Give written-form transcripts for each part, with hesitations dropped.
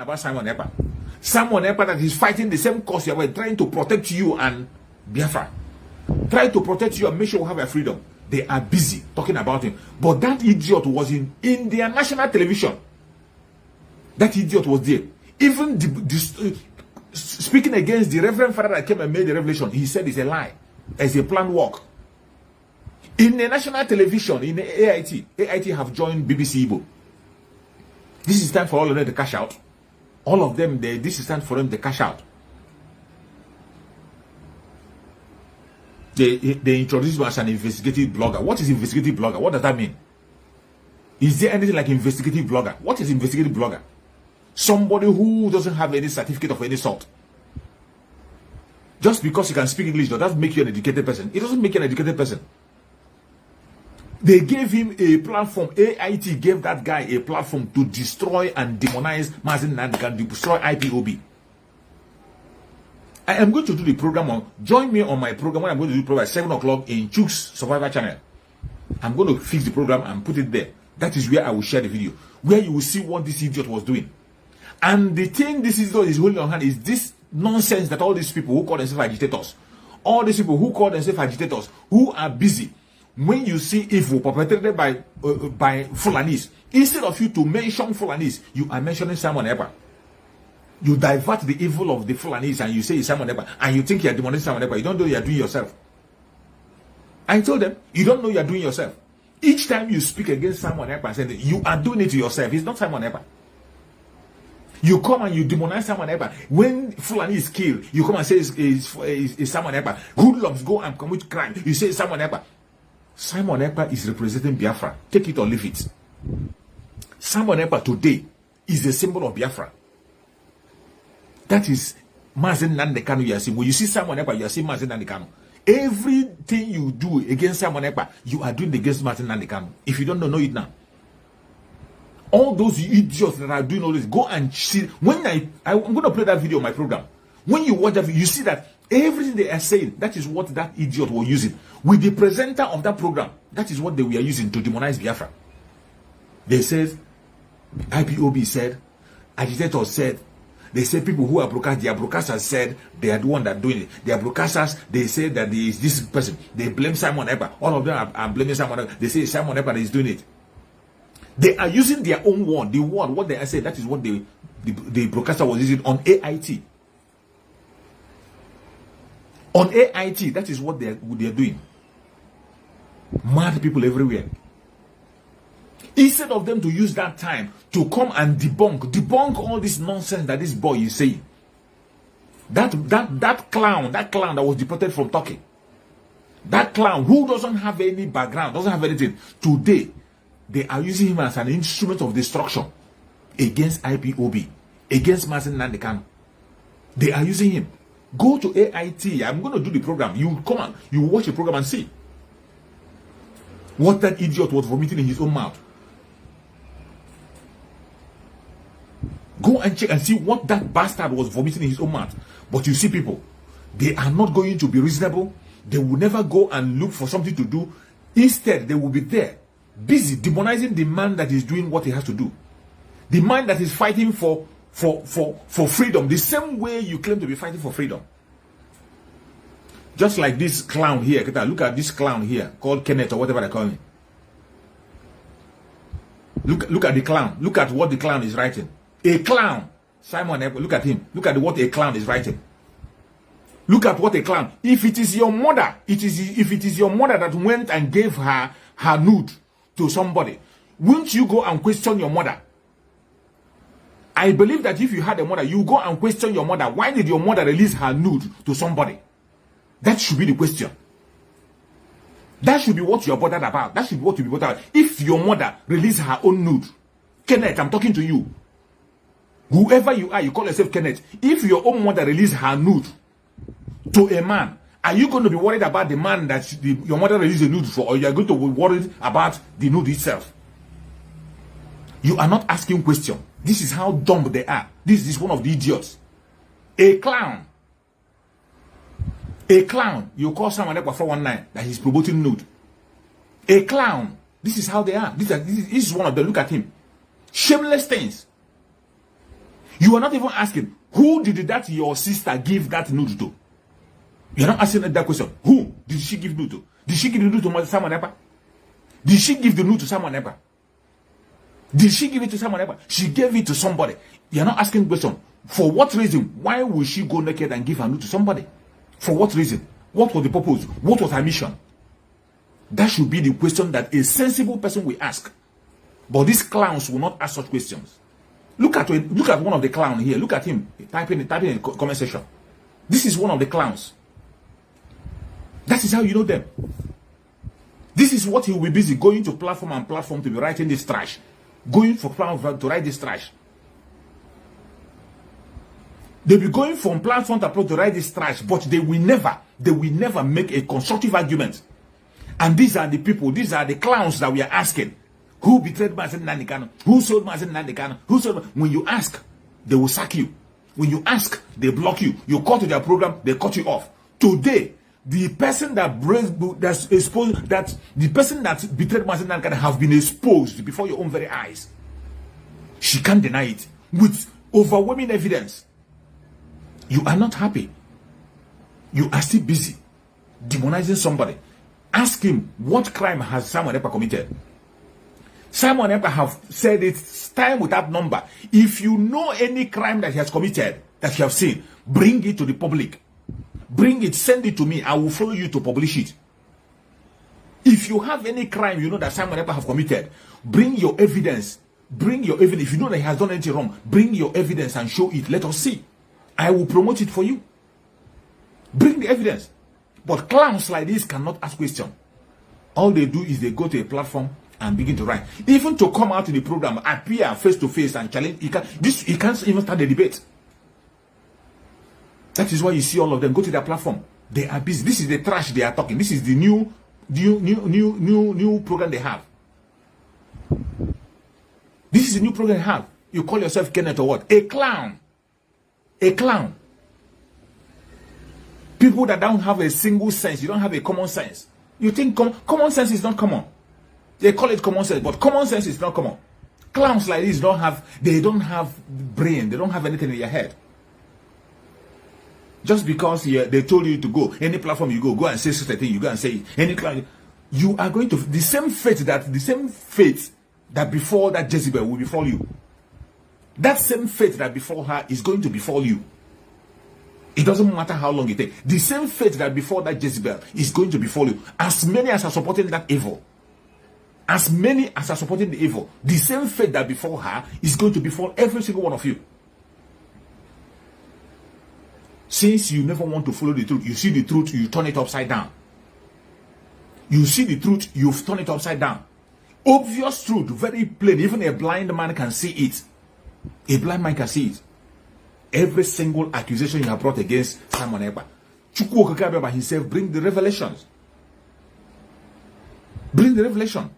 about Simon Ekpa. Simon Ekpa that is fighting the same cause you are trying to protect you and Biafra. Trying to protect you and make sure we have our freedom. They are busy talking about him. But that idiot was in their national television. That idiot was there. Even speaking against the Reverend Father that came and made the revelation, he said it's a lie. It's a planned work. In the national television, in the AIT have joined BBC Igbo. This is time for all of them to cash out. All of them, this is time for them to cash out. They introduced me as an investigative blogger. What is investigative blogger? What does that mean? Is there anything like investigative blogger? What is investigative blogger? Somebody who doesn't have any certificate of any sort. Just because you can speak English does not make you an educated person. It doesn't make you an educated person. They gave him a platform. AIT gave that guy a platform to destroy and demonize Mazen Nandikan, destroy IPOB. I am going to do the program join me on my program when I'm going to do the program at 7 o'clock in Chuk's Survivor channel. I'm going to fix the program and put it there. That is where I will share the video, where you will see what this idiot was doing. And the thing this idiot is holding on hand is this nonsense that all these people who call themselves agitators, all these people who call themselves agitators, who are busy, when you see evil perpetrated by Fulanis, instead of you to mention Fulanis, you are mentioning Simon Ekpa. You divert the evil of the Fulanis and you say it's Simon Ekpa, and you think you are demonizing Simon Ekpa. You don't know you are doing yourself. I told them, you don't know you are doing yourself. Each time you speak against Simon Ekpa, say you are doing it to yourself. It's not Simon Ekpa. You come and you demonize Simon Ekpa. When Fulani is killed, you come and say it's Simon Ekpa. Hoodlums go and commit crime. You say it's Simon Ekpa. Simon Ekpa is representing Biafra. Take it or leave it. Simon Ekpa today is a symbol of Biafra. That is Mazen Nandekano you are seeing. When you see Simon Ekpa, you are seeing Mazen Nandekano. Everything you do against Simon Ekpa, you are doing against Mazen Nandekano. If you don't know it now. All those idiots that are doing all this, go and see. When I'm going to play that video on my program. When you watch that video, you see that everything they are saying, that is what that idiot was using. With the presenter of that program, that is what they were using to demonize Biafra. They said, IPOB said, agitators said, they say people who are broadcasters, their broadcasters said they are the one that are doing it. Their broadcasters, they say that there is this person. They blame Simon Ekpa. All of them are blaming Simon Ekpa. They say Simon Ekpa is doing it. They are using their own word. The word, what they are saying, that is what the broadcaster was using on AIT. On AIT, that is what they are doing. Mad people everywhere. Instead of them to use that time to come and debunk all this nonsense that this boy is saying. That clown that was deported from Turkey. That clown who doesn't have any background, doesn't have anything. Today, they are using him as an instrument of destruction against IPOB, against Mazen Nandekano. They are using him. Go to AIT. I'm going to do the program. You come on, you watch the program and see what that idiot was vomiting in his own mouth. Go and check and see what that bastard was vomiting in his own mouth. But you see people, they are not going to be reasonable. They will never go and look for something to do. Instead, they will be there, busy demonizing the man that is doing what he has to do. The man that is fighting for freedom, the same way you claim to be fighting for freedom. Just like this clown here. Look at this clown here, called Kenneth or whatever they call him. Look at the clown. Look at what the clown is writing. A clown. Simon, look at him. Look at what a clown is writing. Look at what a clown. If it is your mother, if it is your mother that went and gave her nude to somebody, won't you go and question your mother? I believe that if you had a mother, you go and question your mother. Why did your mother release her nude to somebody? That should be the question. That should be what you're bothered about. That should be what you be bothered about. If your mother released her own nude, Kenneth, I'm talking to you. Whoever you are, you call yourself Kenneth. If your own mother released her nude to a man, are you going to be worried about the man that your mother released a nude for, or you are going to be worried about the nude itself? You are not asking questions. This is how dumb they are. This is one of the idiots. A clown. A clown. You call someone like 419 that he's promoting nude. A clown. This is how they are. This is one of them. Look at him. Shameless things. You are not even asking, who did that your sister give that nude to? You're not asking that question. Who did she give nude to? Did she give the nude to someone else? Did she give the nude to someone else? Did she give it to someone else? She gave it to somebody. You're not asking question. For what reason? Why will she go naked and give her nude to somebody? For what reason? What was the purpose? What was her mission? That should be the question that a sensible person will ask. But these clowns will not ask such questions. Look at one of the clowns here. Look at him typing in the comment section. This is one of the clowns. That is how you know them. This is what he will be busy going to platform and platform to be writing this trash. Going for platform to write this trash. They'll be going from platform to platform to write this trash, but they will never make a constructive argument. And these are the people, these are the clowns that we are asking. Who betrayed Mazen Nandekano? Who sold Mazen Nandekano? Who sold? When you ask, they will sack you. When you ask, they block you. You call to their program, they cut you off. Today, the person that the person that betrayed Mazen Nandekano have been exposed before your own very eyes. She can't deny it with overwhelming evidence. You are not happy. You are still busy demonizing somebody. Ask him, what crime has Simon Ekpa committed? Simon Ekpa have said it's time without number. If you know any crime that he has committed, that you have seen, bring it to the public. Bring it, send it to me. I will follow you to publish it. If you have any crime you know that Simon Ekpa have committed, bring your evidence. Bring your evidence. If you know that he has done anything wrong, bring your evidence and show it. Let us see. I will promote it for you. Bring the evidence. But clowns like this cannot ask questions. All they do is they go to a platform and begin to write. Even to come out in the program, appear face to face and challenge, he can't even start the debate. That is why you see all of them go to their platform. They are busy. This is the trash they are talking. This is the new program they have. This is the new program they have. You call yourself Kenneth or what? A clown. A clown. People that don't have a single sense, you don't have a common sense. You think common sense is not common. They call it common sense, but common sense is not common. Clowns like this don't have brain, they don't have anything in your head. Just because they told you to go, any platform you go and say such a thing, you go and say it. Any clown, you are going to the same fate that before that Jezebel will befall you. That same fate that before her is going to befall you. It doesn't matter how long it takes. The same fate that before that Jezebel is going to befall you. As many as are supporting that evil. As many as are supporting the evil. The same fate that before her is going to befall every single one of you. Since you never want to follow the truth, you see the truth, you turn it upside down. You see the truth, you've turned it upside down. Obvious truth, very plain. Even a blind man can see it. A blind man can see it. Every single accusation you have brought against Simon Ekpa, Chukwu Okeke by himself bring the revelations. Bring the revelation.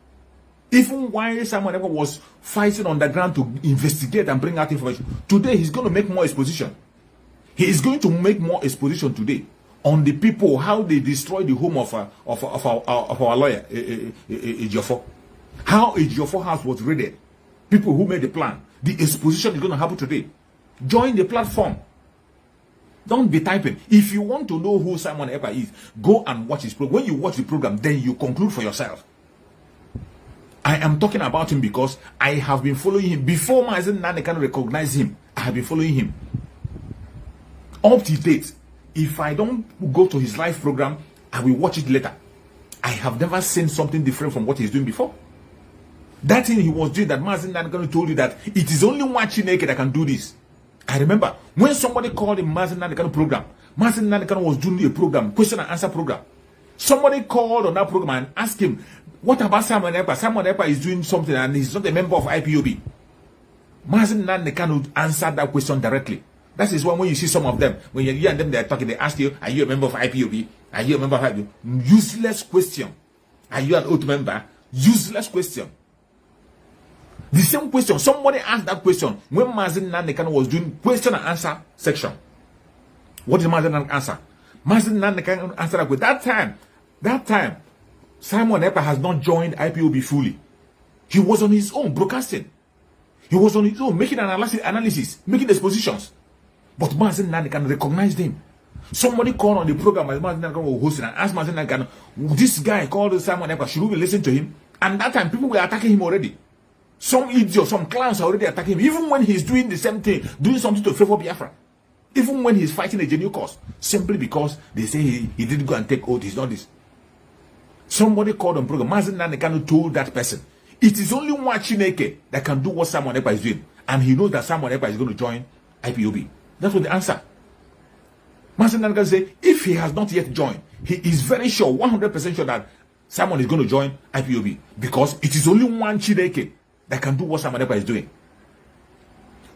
Even while Simon Ekpa was fighting on the ground to investigate and bring out information, today he's going to make more exposition. He is going to make more exposition today on the people, how they destroyed the home of our lawyer, Oji Ofor. How Oji Ofor house was raided. People who made the plan. The exposition is going to happen today. Join the platform. Don't be typing. If you want to know who Simon Ekpa is, go and watch his program. When you watch the program, then you conclude for yourself. I am talking about him because I have been following him. Before Mazen Nandekano recognize him, I have been following him. Up to date. If I don't go to his live program, I will watch it later. I have never seen something different from what he's doing before. That thing he was doing, that Mazen Nandekano told you that it is only one Chineke that can do this. I remember when somebody called him Mazen Nandekano program. Mazen Nandekano was doing a program, question and answer program. Somebody called on that program and asked him, what about Simon Ekpa? Simon Ekpa is doing something and he's not a member of IPOB. Mazen Nandekano answered that question directly. That is when you see some of them, when you and them they are talking, they ask you, are you a member of IPOB? Are you a member of IPOB? Useless question. Are you an oath member? Useless question. The same question, somebody asked that question when Mazen Nandekano was doing question and answer section. What did Mazen Nandekano answer? Mazen Nandekano answered that with that time, Simon Ekpa has not joined IPOB fully. He was on his own broadcasting. He was on his own making analysis, making expositions. But Mazi Nnamdi Kanu recognized him. Somebody called on the program as Mazi Nnamdi Kanu was hosting and asked Mazi Nnamdi Kanu, this guy called Simon Ekpa, should we listen to him? And that time people were attacking him already. Some idiots, some clowns are already attacking him, even when he's doing the same thing, doing something to favor Biafra. Even when he's fighting a genuine cause, simply because they say he didn't go and take oath, he's not this. Somebody called on program. Mazi Nnamdi Kanu told that person, it is only one Chineke that can do what Simon Ekpa is doing. And he knows that Simon Ekpa is going to join IPOB. That's what the answer. Mazi Nnamdi Kanu said, if he has not yet joined, he is very sure, 100% sure that Simon is going to join IPOB. Because it is only one Chineke that can do what Simon Ekpa is doing.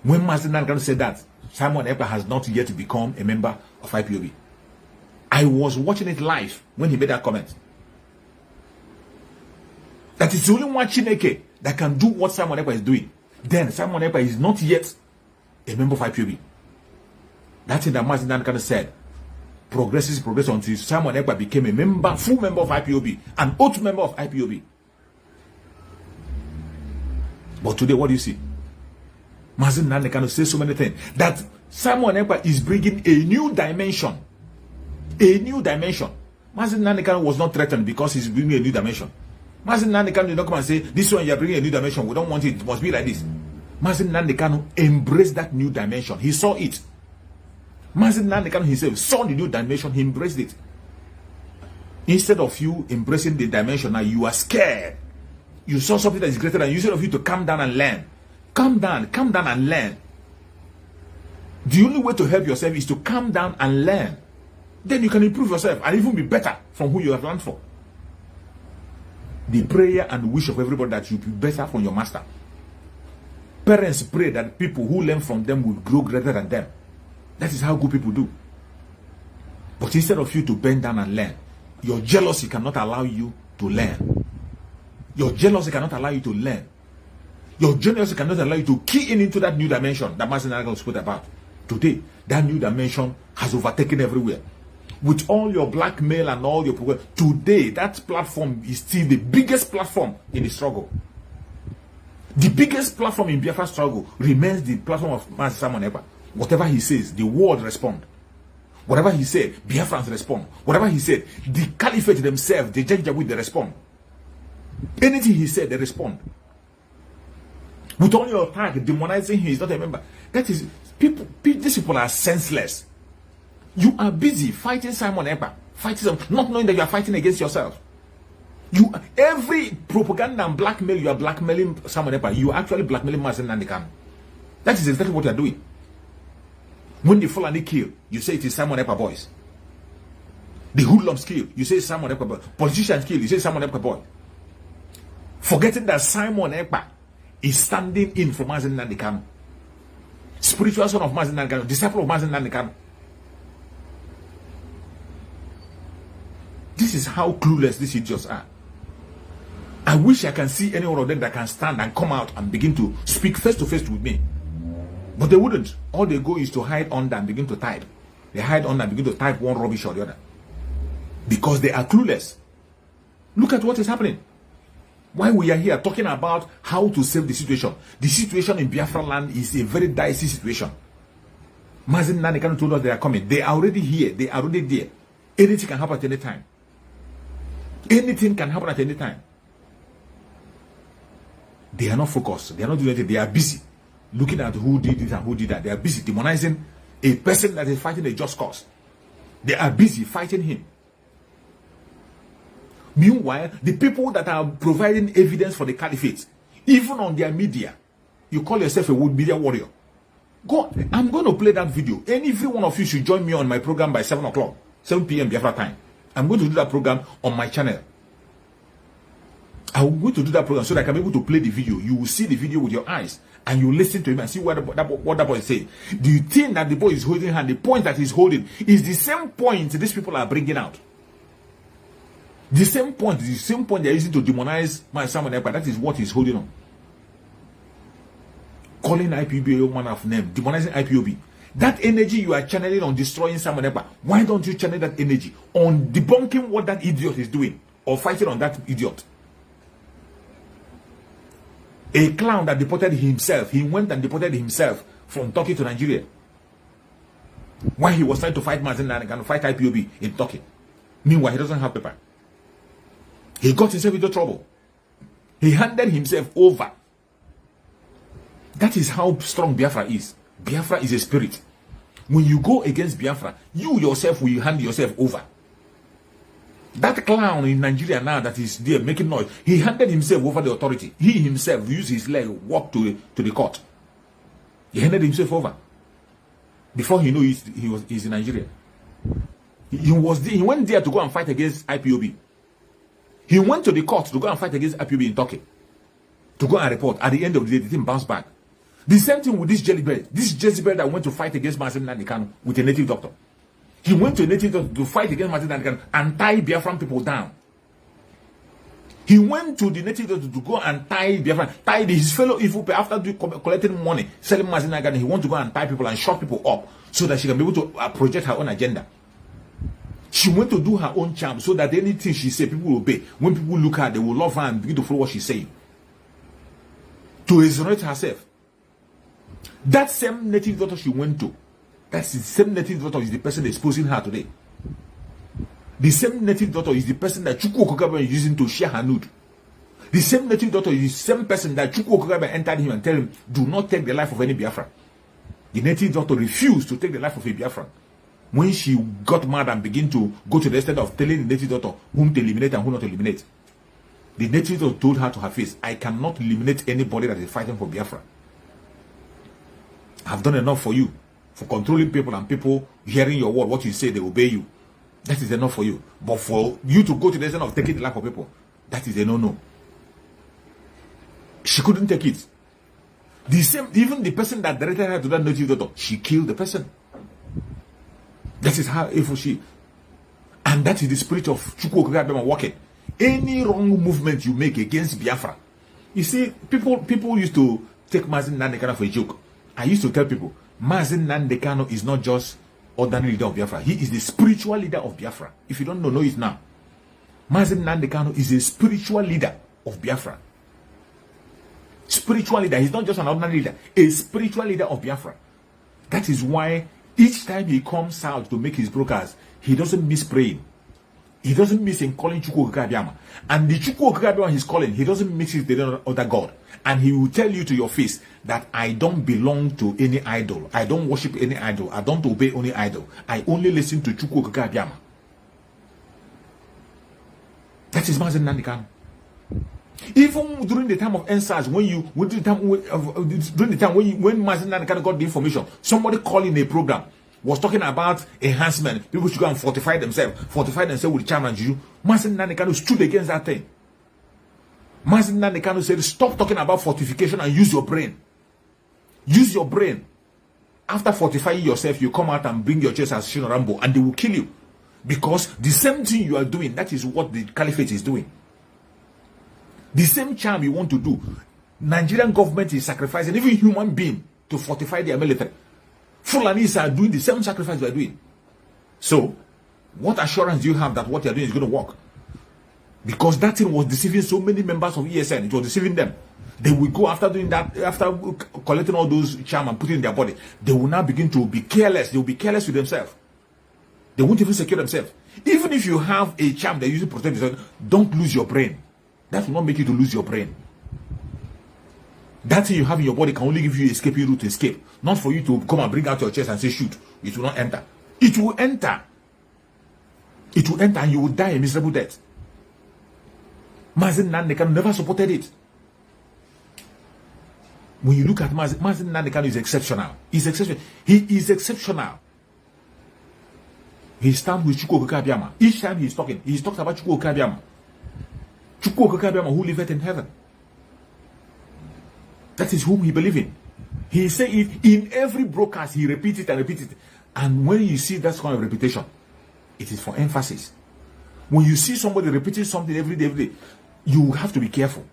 When Mazi Nnamdi Kanu said that, Simon Ekpa has not yet become a member of IPOB. I was watching it live when he made that comment. That it's only one Chineke that can do what Simon Ekpa is doing. Then Simon Ekpa is not yet a member of IPOB. That's thing that Mazi Nnamdi Kanu said. Progress until Simon Ekpa became a member, full member of IPOB, an oath member of IPOB. But today, what do you see? Mazi Nnamdi Kanu says so many things that Simon Ekpa is bringing a new dimension. A new dimension. Mazi Nnamdi Kanu was not threatened because he's bringing a new dimension. Mazi Nnamdi Kanu did not come and say, this one you're bringing a new dimension, we don't want it, it must be like this. Mazi Nnamdi Kanu embraced that new dimension. He saw it. Mazi Nnamdi Kanu himself saw the new dimension, he embraced it. Instead of you embracing the dimension, now you are scared. You saw something that is greater than you. Instead of you to calm down and learn. Calm down and learn. The only way to help yourself is to calm down and learn. Then you can improve yourself and even be better from who you have learned for. The prayer and wish of everybody that you be better from your master. Parents pray that people who learn from them will grow greater than them. That is how good people do. But instead of you to bend down and learn, your jealousy cannot allow you to learn. Your jealousy cannot allow you to learn. Your jealousy cannot allow you to key into that new dimension that Mazi Nnamdi Kanu spoke about. Today, that new dimension has overtaken everywhere. With all your blackmail and all your program, today that platform is still the biggest platform in the struggle. The biggest platform in Biafra struggle remains the platform of Mazi Simon Ekpa. Whatever he says, the world respond. Whatever he said, Biafrans respond. Whatever he said, the caliphate themselves, the Janjaweed, they respond. Anything he said, they respond. With all your attack, demonizing him, he's not a member. That is, these people are senseless. You are busy fighting Simon Ekpa, not knowing that you are fighting against yourself. Every propaganda and blackmail, you are blackmailing Simon Ekpa. You are actually blackmailing Mazi Nnamdi Kanu. That is exactly what you are doing. When the Fulani kill, you say it is Simon Ekpa boys. The hoodlums kill, you say Simon Ekpa boy. Politicians kill, you say Simon Ekpa boy. Forgetting that Simon Ekpa is standing in for Mazi Nnamdi Kanu. Spiritual son of Mazi Nnamdi Kanu, disciple of Mazi Nnamdi Kanu. This is how clueless these idiots are. I wish I can see any one of them that can stand and come out and begin to speak face to face with me. But they wouldn't. All they go is to hide under and begin to type. They hide under and begin to type one rubbish or the other. Because they are clueless. Look at what is happening. Why we are here talking about how to save the situation. The situation in Biafra land is a very dicey situation. Mazi Nnamdi Kanu told us they are coming. They are already here. They are already there. Anything can happen at any time. Anything can happen at any time. They are not focused. They are not doing anything. They are busy looking at who did this and who did that. They are busy demonizing a person that is fighting a just cause. They are busy fighting him. Meanwhile, the people that are providing evidence for the caliphate, even on their media, you call yourself a wood media warrior. Go, I'm going to play that video. And every one of you should join me on my program by 7 o'clock, 7 p.m. Biafra time. I'm going to do that program on my channel. I'm going to do that program so that I can be able to play the video. You will see the video with your eyes and you listen to him and see what that boy is saying. Do you think that the boy is holding hand? The point that he's holding is the same point these people are bringing out. The same point they're using to demonize my Simon Ekpa. That is what he's holding on. Calling IPOB a man of name, demonizing IPOB. That energy you are channeling on destroying Simon Ekpa, why don't you channel that energy on debunking what that idiot is doing or fighting on that idiot? A clown that deported himself. He went and deported himself from Turkey to Nigeria. While he was trying to fight Mazen and fight IPOB in Turkey. Meanwhile, he doesn't have paper. He got himself into trouble. He handed himself over. That is how strong Biafra is. Biafra is a spirit. When you go against Biafra, you yourself will hand yourself over. That clown in Nigeria now that is there making noise, he handed himself over the authority. He himself used his leg, walked to the court. He handed himself over. Before he knew he's in Nigeria. He went there to go and fight against IPOB. He went to the court to go and fight against IPOB in Turkey. To go and report. At the end of the day, the thing bounced back. The same thing with this Jezebel. This Jezebel that went to fight against Mazen Nandekano with a native doctor. He went to a native doctor to fight against Mazen Nandekano and tie Biafran people down. He went to the native doctor to go and tie Biafran, tie his fellow evil people after collecting money, selling Mazen Nandekano. He wants to go and tie people and shut people up so that she can be able to project her own agenda. She went to do her own charm so that anything she said, people will obey. When people look at her, they will love her and begin to follow what she's saying. To exonerate herself. That same native daughter she went to, that's the same native daughter is the person exposing her today. The same native daughter is the person that Chukwu Okakabe is using to share her nude. The same native daughter is the same person that Chukwu Okakabe entered him and tell him, do not take the life of any Biafran. The native daughter refused to take the life of a Biafran. When she got mad and began to go to the extent of telling the native daughter whom to eliminate and whom not to eliminate, the native daughter told her to her face, I cannot eliminate anybody that is fighting for Biafra. I've done enough for you, for controlling people and people hearing your word, what you say, they obey you. That is enough for you. But for you to go to the extent of taking the life of people, that is a no-no. She couldn't take it. The same, even the person that directed her to that native daughter, she killed the person. That is how evil she. And that is the spirit of Chukwu Okakabe working. Any wrong movement you make against Biafra. You see, people used to take Mazen Nandekano for a joke. I used to tell people, Mazen Nandekano is not just ordinary leader of Biafra. He is the spiritual leader of Biafra. If you don't know it now. Mazen Nandekano is a spiritual leader of Biafra. Spiritual leader. He's not just an ordinary leader. A spiritual leader of Biafra. That is why each time he comes out to make his broadcast, he doesn't miss praying. He doesn't miss in calling Chukwu Okakabe. And the Chukwu Okakabe he's calling, he doesn't mix it with the other God. And he will tell you to your face that I don't belong to any idol. I don't worship any idol. I don't obey any idol. I only listen to Chukwu Okakabe. That is Mazen Nandekano. Even during the time of NSAS, when Mazen Nandekano got the information, somebody calling a program was talking about enhancement. People should go and fortify themselves with charm and juju. Mazen Nandekano stood against that thing. Mazen Nandekano said, stop talking about fortification and use your brain. Use your brain. After fortifying yourself, you come out and bring your chest as Shino Rambo and they will kill you. Because the same thing you are doing, that is what the caliphate is doing. The same charm you want to do, Nigerian government is sacrificing even human being to fortify their military. Fulanis are doing the same sacrifice we are doing. So, what assurance do you have that what you are doing is going to work? Because that thing was deceiving so many members of ESN. It was deceiving them. They will go after doing that, after collecting all those charm and putting in their body. They will now begin to be careless. They will be careless with themselves. They won't even secure themselves. Even if you have a charm that you use to protect yourself, don't lose your brain. That will not make you to lose your brain. That thing you have in your body can only give you escaping route to escape. Not for you to come and bring out your chest and say shoot. It will not enter. It will enter. It will enter and you will die a miserable death. Mazen Nandekano never supported it. When you look at Mazen Nandekano is exceptional. He's exceptional. He is exceptional. He stands with Chukwu Okakabe. Each time he's talking, he talks about Chukwu Okakabe. Chukwu Okakabe who liveth in heaven. That is whom he believes in. He say it in every broadcast. He repeats it and repeats it. And when you see that kind of repetition, it is for emphasis. When you see somebody repeating something every day, you have to be careful.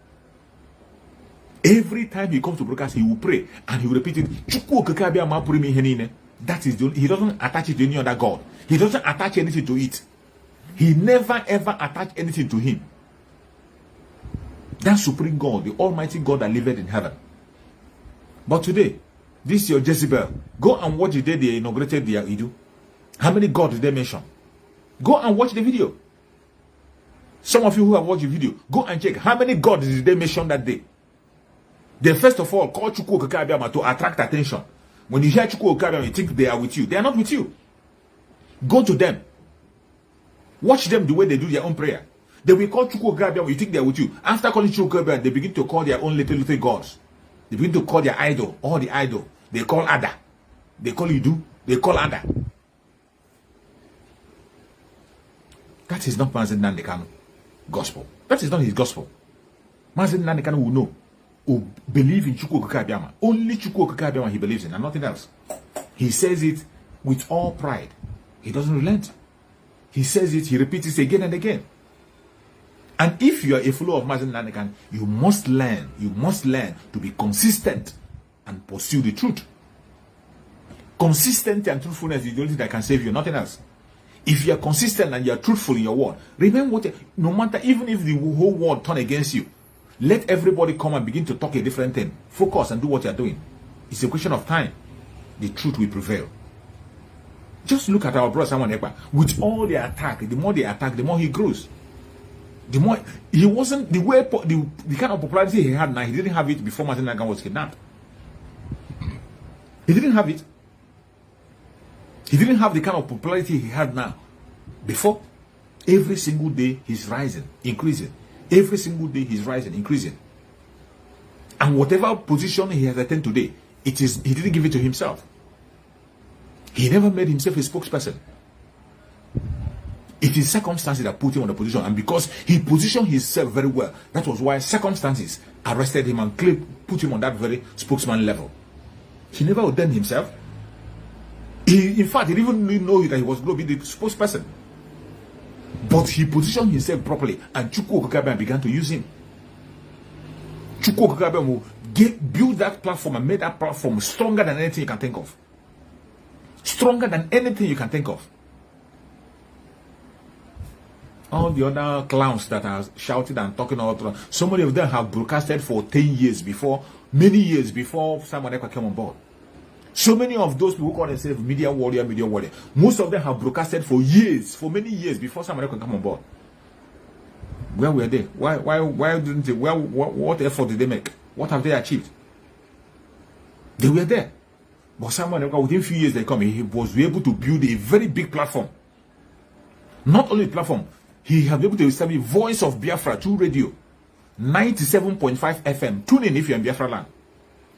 Every time he comes to broadcast, he will pray and he will repeat it. Chukwu Okakabe ma puri mi henine. That is he doesn't attach it to any other God. He doesn't attach anything to it. He never ever attach anything to him. That supreme God, the almighty God that liveth in heaven. But today, this is your Jezebel. Go and watch the day they inaugurated their Idu. How many gods did they mention? Go and watch the video. Some of you who have watched the video, go and check. How many gods did they mention that day? They first of all call Chukwu Okike Abiama to attract attention. When you hear Chukwu Okike Abiama, you think they are with you. They are not with you. Go to them. Watch them the way they do their own prayer. They will call Chukwu Okike Abiama, you think they are with you. After calling Chukwu Okike Abiama, they begin to call their own little gods. They begin to call their idol, all the idol. They call Ada. They call Idu. They call Ada. That is not Mazen Nnamdi Kanu gospel. That is not his gospel. Mazen Nnamdi Kanu will know, will believe in Chukwu Okike Abiama. Only Chukwu Okike Abiama he believes in and nothing else. He says it with all pride. He doesn't relent. He says it, he repeats it again and again. And if you are a follower of Mazen Nnamdi Kanu, you must learn to be consistent and pursue the truth. Consistency and truthfulness is the only thing that can save you, nothing else. If you are consistent and you are truthful in your word, remember what, no matter, even if the whole world turn against you, let everybody come and begin to talk a different thing. Focus and do what you are doing. It's a question of time. The truth will prevail. Just look at our brother Samuel Ekpa. With all the attack, the more they attack, the more he grows. The more he wasn't the way the kind of popularity he had now, he didn't have it before Mazen Nnamdi Kanu was kidnapped. He didn't have it. He didn't have the kind of popularity he had now. Before, every single day he's rising, increasing. Every single day he's rising, increasing. And whatever position he has attained today, he didn't give it to himself. He never made himself a spokesperson. It is circumstances that put him on the position, and because he positioned himself very well, that was why circumstances arrested him and put him on that very spokesman level. He never ordained himself. In fact, he didn't even know that he was going to be the spokesperson. But he positioned himself properly, and Chukwu Okike Abiama began to use him. Chukwu Okike Abiama built that platform and made that platform stronger than anything you can think of. Stronger than anything you can think of. All the other clowns that are shouting and talking all through, so many of them have broadcasted for 10 years before, many years before Samuel Ekpa came on board. So many of those people who call themselves media warrior, most of them have broadcasted for years, for many years before Samuel Ekpa came on board. Where were they? Why didn't they? What effort did they make? What have they achieved? They were there. But Samuel Ekpa, within a few years they come, he was able to build a very big platform. Not only a platform, he has been able to establish Voice of Biafra through radio, 97.5 FM. Tune in if you're in Biafra land.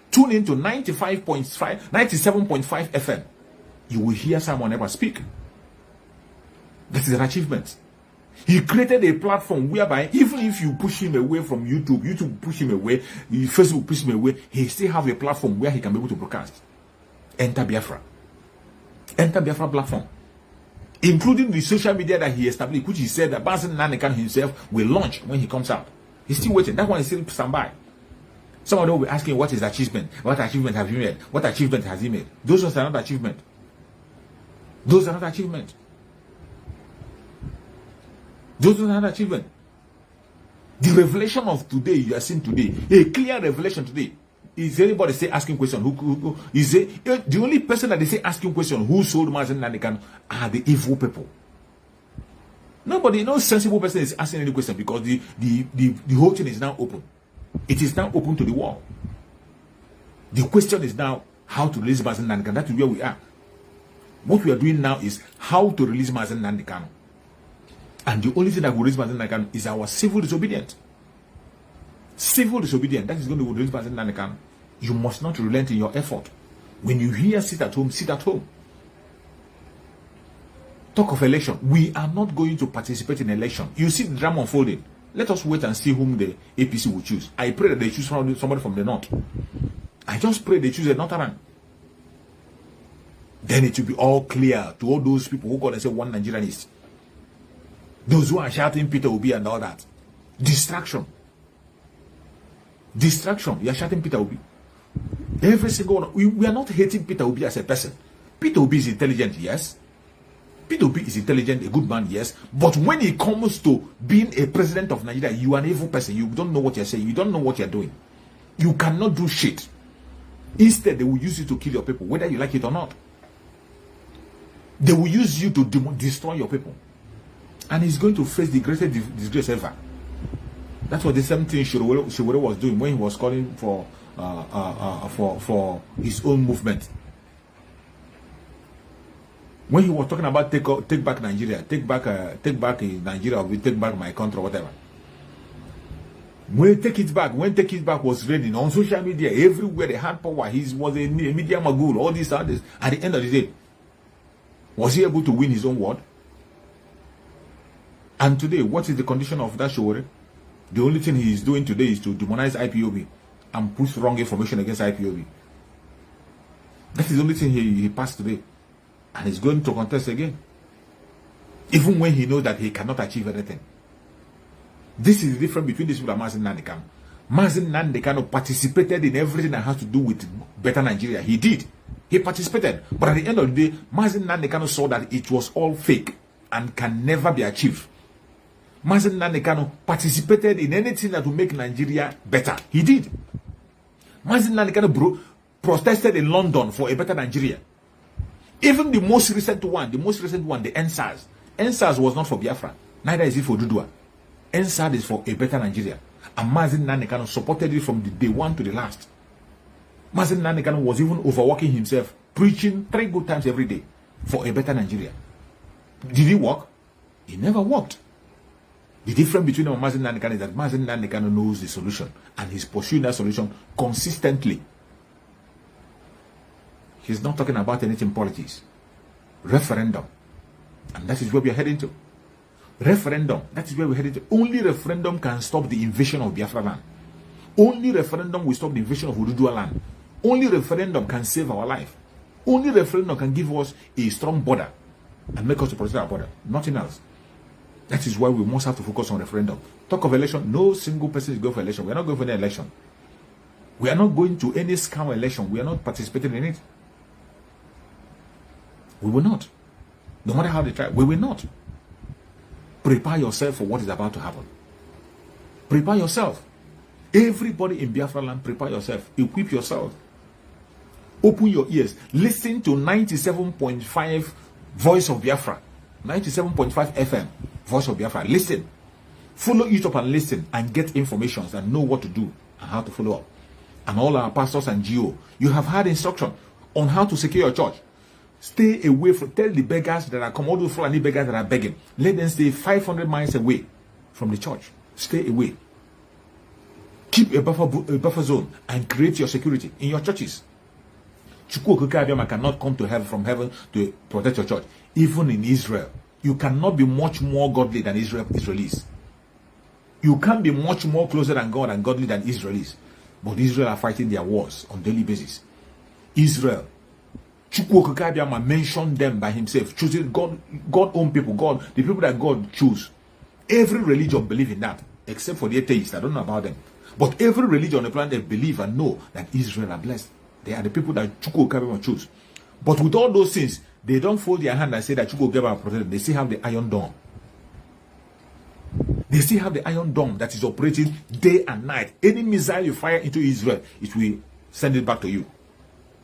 Tune in to 97.5 FM. You will hear someone ever speak. That is an achievement. He created a platform whereby even if you push him away from YouTube push him away, Facebook push him away, he still have a platform where he can be able to broadcast. Enter Biafra. Enter Biafra platform. Including the social media that he established, which he said that Mazen Nnamdi Kanu himself will launch when he comes out. He's still waiting. That one is still standby. Someone will be asking, what is achievement? What achievement have you made? What achievement has he made? Those are not achievement. Those are not achievement. Those are not achievement. The revelation of today you are seeing today, a clear revelation today. Is anybody say asking question? Who is it? The only person that they say asking question who sold Mazen Nnamdi Kanu are the evil people. Nobody, no sensible person is asking any question because the whole thing is now open. It is now open to the world. The question is now how to release Mazen Nnamdi Kanu. That is where we are. What we are doing now is how to release Mazen Nnamdi Kanu. And the only thing that will release Mazen Nnamdi Kanu is our civil disobedience. Civil disobedience, that is going to release Mazen Nnamdi Kanu. You must not relent in your effort. When you hear sit at home, sit at home. Talk of election. We are not going to participate in election. You see the drama unfolding. Let us wait and see whom the APC will choose. I pray that they choose somebody from the north. I just pray they choose a northern. Then it will be all clear to all those people who call themselves one Nigerianist. Those who are shouting Peter Obi and all that. Distraction. Distraction. You are shouting Peter Obi. Every single one. We are not hating Peter Obi as a person. Peter Obi is intelligent, yes. P2P is intelligent, a good man, yes. But when it comes to being a president of Nigeria, you are an evil person. You don't know what you're saying. You don't know what you're doing. You cannot do shit. Instead, they will use you to kill your people, whether you like it or not. They will use you to destroy your people. And he's going to face the greatest disgrace ever. That's what the same thing Shiwere was doing when he was calling for his own movement. When he was talking about take back Nigeria, take back Nigeria, or we take back my country, whatever. When take it back was raining on social media, everywhere they had power. He was a media mogul, all this, all this. At the end of the day, was he able to win his own word? And today, what is the condition of that Shiwere? The only thing he is doing today is to demonize IPOB and push wrong information against IPOB. That is the only thing he passed today. And he's going to contest again. Even when he knows that he cannot achieve anything. This is the difference between these people and Mazi Nnamdi Kanu. Mazi Nnamdi Kanu participated in everything that has to do with better Nigeria. He did. He participated. But at the end of the day, Mazi Nnamdi Kanu saw that it was all fake and can never be achieved. Mazi Nnamdi Kanu participated in anything that will make Nigeria better. He did. Mazi Nnamdi Kanu protested in London for a better Nigeria. Even the most recent one, the NSAS. NSAS was not for Biafra. Neither is it for Dudua. NSAS is for a better Nigeria. And Mazi Nnamdi Kanu supported it from the day one to the last. Mazi Nnamdi Kanu was even overworking himself, preaching 3 good times every day for a better Nigeria. Did it work? It never worked. The difference between him and Mazi Nnamdi Kanu is that Mazi Nnamdi Kanu knows the solution and he's pursuing that solution consistently. He's not talking about anything politics. Referendum. And that is where we are heading to. Referendum. That is where we're heading to. Only referendum can stop the invasion of Biafra land. Only referendum will stop the invasion of Ududua land. Only referendum can save our life. Only referendum can give us a strong border and make us to protect our border. Nothing else. That is why we must have to focus on referendum. Talk of election. No single person is going for election. We are not going for any election. We are not going to any scam election. We are not participating in it. We will not. No matter how they try, we will not. Prepare yourself for what is about to happen. Prepare yourself. Everybody in Biafra land, prepare yourself. Equip yourself. Open your ears. Listen to 97.5 Voice of Biafra. 97.5 FM Voice of Biafra. Listen. Follow it up and listen and get information and know what to do and how to follow up. And all our pastors and GO, you have had instruction on how to secure your church. Stay away from, tell the beggars that are coming, all those Fulani beggars that are begging, let them stay 500 miles away from the church. Stay away. Keep a buffer zone and create your security in your churches. Chukwu Okike Abiyama cannot come to heaven from heaven to protect your church. Even in Israel, you cannot be much more godly than Israelis. You can't be much more closer than God and godly than Israelis. But Israel are fighting their wars on a daily basis. Israel, Chukwu Okike Abiyama mentioned them by himself, choosing God-owned people, the people that God choose. Every religion believes in that, except for the atheists. I don't know about them. But every religion on the planet, they believe and know that Israel are blessed. They are the people that Chukwu Okike Abiyama choose. But with all those things, they don't fold their hand and say that Chukwu Okike Abiyama protect them. They still have the Iron Dome. They still have the Iron Dome that is operating day and night. Any missile you fire into Israel, it will send it back to you.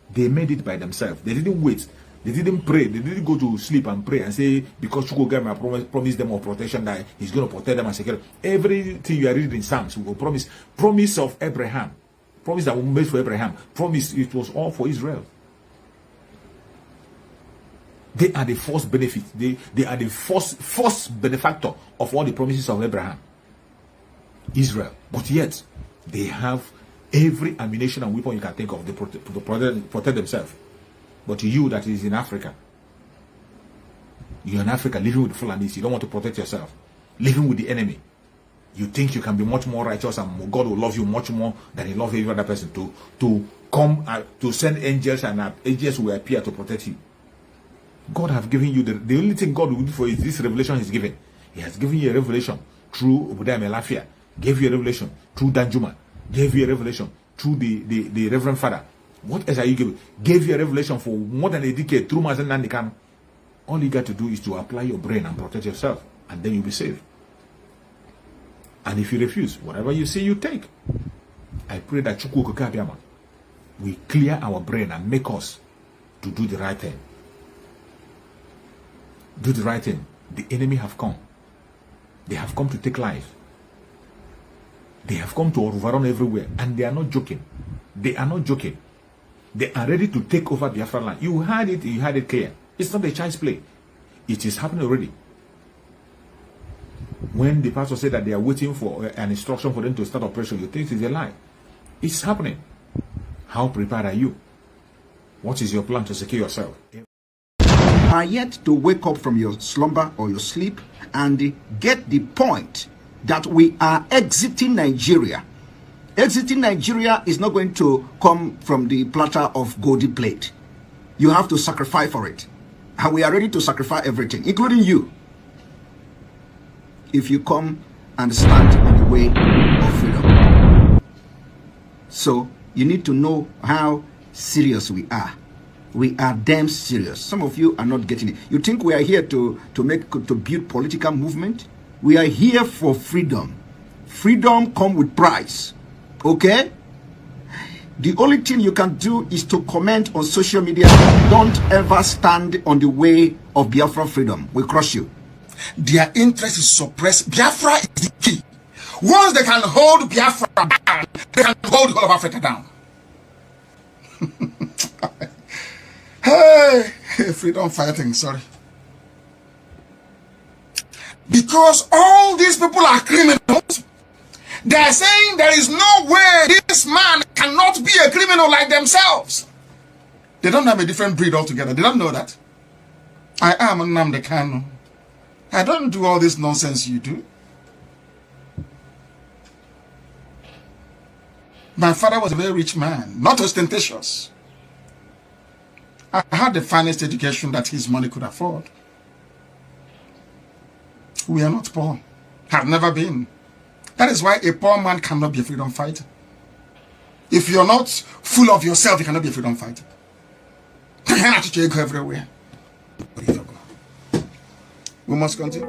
They made it by themselves. They didn't wait. They didn't pray. They didn't go to sleep and pray and say, because Chukwu Okike Abiyama promised them of protection, that he's going to protect them and secure them. Everything you are reading in Psalms will promise of Abraham. Promise that was made for Abraham. Promise it was all for Israel. They are the first benefit. They are the first benefactor of all the promises of Abraham. Israel. But yet, they have every ammunition and weapon you can think of to protect themselves. But you that is in Africa, you're in Africa living with Fulanis, you don't want to protect yourself. Living with the enemy. You think you can be much more righteous and God will love you much more than he loves every other person to come to send angels, and angels will appear to protect you. God have given you the only thing God will do for you is this revelation he's given. He has given you a revelation through Obadiah Melafia, gave you a revelation through Danjuma, gave you a revelation through the Reverend Father. What else are you giving? Gave you a revelation for more than a decade through Mazi Nnamdi Kanu. All you got to do is to apply your brain and protect yourself, and then you'll be safe. And if you refuse, whatever you say, you take. I pray that Chukwu Okike will clear our brain and make us to do the right thing. Do the right thing. The enemy have come. They have come to take life. They have come to overrun everywhere, and they are not joking. They are not joking. They are ready to take over Biafra land. You had it clear. It's not a child's play. It is happening already. When the pastor said that they are waiting for an instruction for them to start operation, you think it's a lie. It's happening. How prepared are you? What is your plan to secure yourself? Are yet to wake up from your slumber or your sleep and get the point that we are exiting Nigeria. Exiting Nigeria is not going to come from the platter of golden plate. You have to sacrifice for it. And we are ready to sacrifice everything, including you, if you come and stand on the way of freedom. So you need to know how serious we are. We are damn serious. Some of you are not getting it. You think we are here to build political movement? We are here for freedom. Freedom comes with price. Okay? The only thing you can do is to comment on social media. Don't ever stand on the way of Biafra freedom. We crush you. Their interest is suppressed. Biafra is the key. Once they can hold Biafra down, they can hold all of Africa down. Hey, freedom fighting, sorry. Because all these people are criminals, they are saying there is no way this man cannot be a criminal like themselves. They don't have a different breed altogether. They don't know that. I am Nnamdi Kanu. I don't do all this nonsense you do. My father was a very rich man, not ostentatious. I had the finest education that his money could afford. We are not poor. Have never been. That is why a poor man cannot be a freedom fighter. If you're not full of yourself, you cannot be a freedom fighter. You have to go everywhere. We must continue.